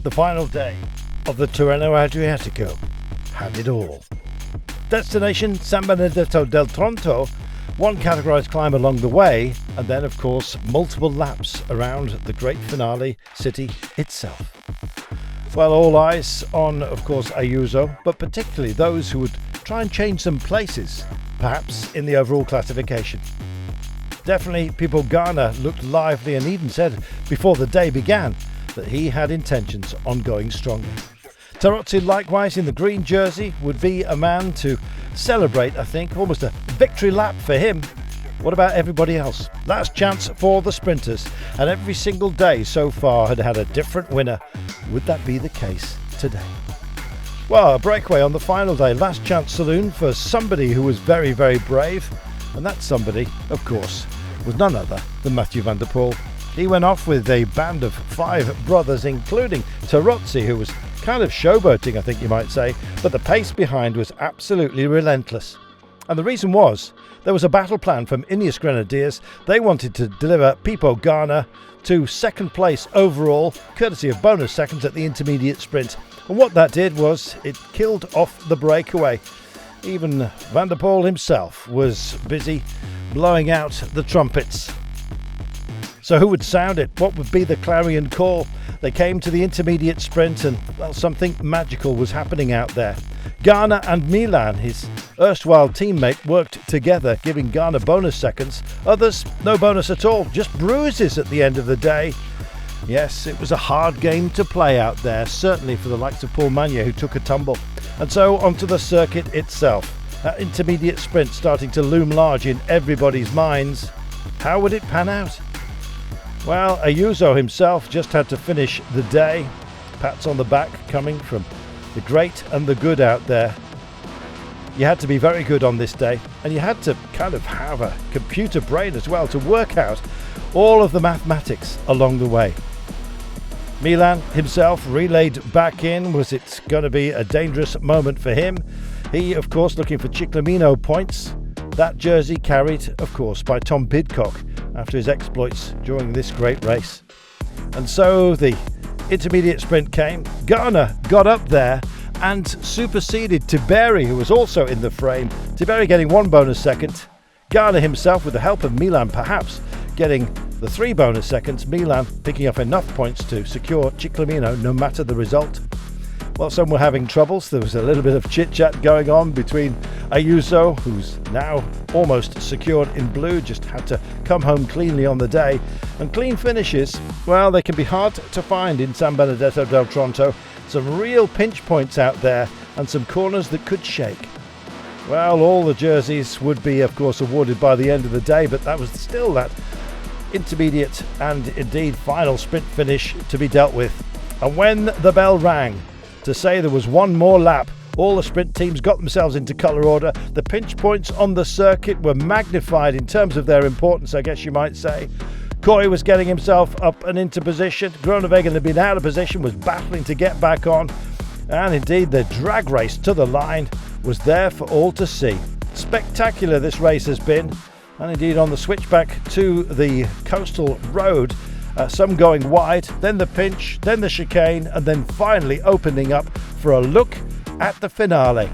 The final day of the Tirreno Adriatico had it all. Destination San Benedetto del Tronto, one categorised climb along the way, and then of course multiple laps around the great finale city itself. Well, all eyes on of course Ayuso, but particularly those who would try and change some places, perhaps in the overall classification. Definitely Pipo Garna looked lively and even said before the day began that he had intentions on going stronger. Terozzi, likewise in the green jersey, would be a man to celebrate, I think, almost a victory lap for him. What about everybody else? Last chance for the sprinters, and every single day so far had had a different winner. Would that be the case today? Well, a breakaway on the final day, last chance saloon for somebody who was very, very brave, and that somebody, of course, was none other than Mathieu van der Poel. He went off with a band of 5 brothers, including Terozzi, who was kind of showboating, I think you might say, but the pace behind was absolutely relentless. And the reason was, there was a battle plan from Ineos Grenadiers. They wanted to deliver Pipo Garna to second place overall, courtesy of bonus seconds at the intermediate sprint. And what that did was, it killed off the breakaway. Even Van der Poel himself was busy blowing out the trumpets. So who would sound it? What would be the clarion call? They came to the intermediate sprint and, well, something magical was happening out there. Garna and Milan, his erstwhile teammate, worked together, giving Garna bonus seconds. Others, no bonus at all, just bruises at the end of the day. Yes, it was a hard game to play out there, certainly for the likes of Paul Magnier, who took a tumble. And so onto the circuit itself. That intermediate sprint starting to loom large in everybody's minds. How would it pan out? Well, Ayuso himself just had to finish the day. Pats on the back coming from the great and the good out there. You had to be very good on this day, and you had to kind of have a computer brain as well to work out all of the mathematics along the way. Milan himself relayed back in. Was it going to be a dangerous moment for him? He, of course, looking for Ciclamino points. That jersey carried, of course, by Tom Pidcock after his exploits during this great race. And so the intermediate sprint came. Garna got up there and superseded Tiberi, who was also in the frame. Tiberi getting 1 bonus second. Garna himself, with the help of Milan, perhaps getting the 3 bonus seconds. Milan picking up enough points to secure Ciclamino no matter the result. Well, some were having troubles. There was a little bit of chit-chat going on between Ayuso, who's now almost secured in blue, just had to come home cleanly on the day. And clean finishes, well, they can be hard to find in San Benedetto del Tronto. Some real pinch points out there and some corners that could shake. Well, all the jerseys would be, of course, awarded by the end of the day, but that was still that intermediate and indeed final sprint finish to be dealt with. And when the bell rang to say there was one more lap, all the sprint teams got themselves into colour order. The pinch points on the circuit were magnified in terms of their importance, I guess you might say. Coy was getting himself up and into position. Groenewegen had been out of position, was battling to get back on. And indeed, the drag race to the line was there for all to see. Spectacular this race has been. And indeed, on the switchback to the coastal road, some going wide, then the pinch, then the chicane, and then finally opening up for a look at the finale.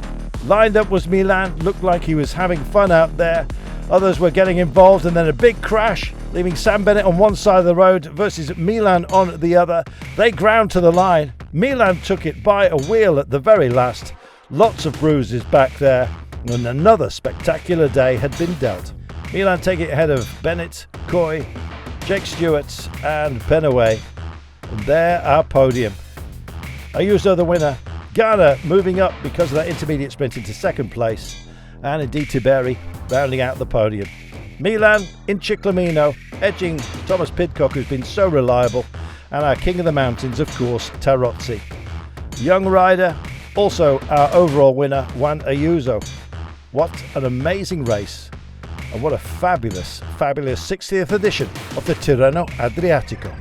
Lined up was Milan, looked like he was having fun out there. Others were getting involved, and then a big crash, leaving Sam Bennett on one side of the road versus Milan on the other. They ground to the line. Milan took it by a wheel at the very last. Lots of bruises back there, and another spectacular day had been dealt. Milan take it ahead of Bennett, Coy, Jake Stewart and Penaway. And there our podium. Ayuso the winner. Garna moving up because of that intermediate sprint into second place. And indeed Tiberi rounding out the podium. Milan in Ciclamino, edging Thomas Pidcock, who's been so reliable. And our king of the mountains, of course, Terozzi. Young rider, also our overall winner, Juan Ayuso. What an amazing race. And what a fabulous, fabulous 60th edition of the Tirreno Adriatico.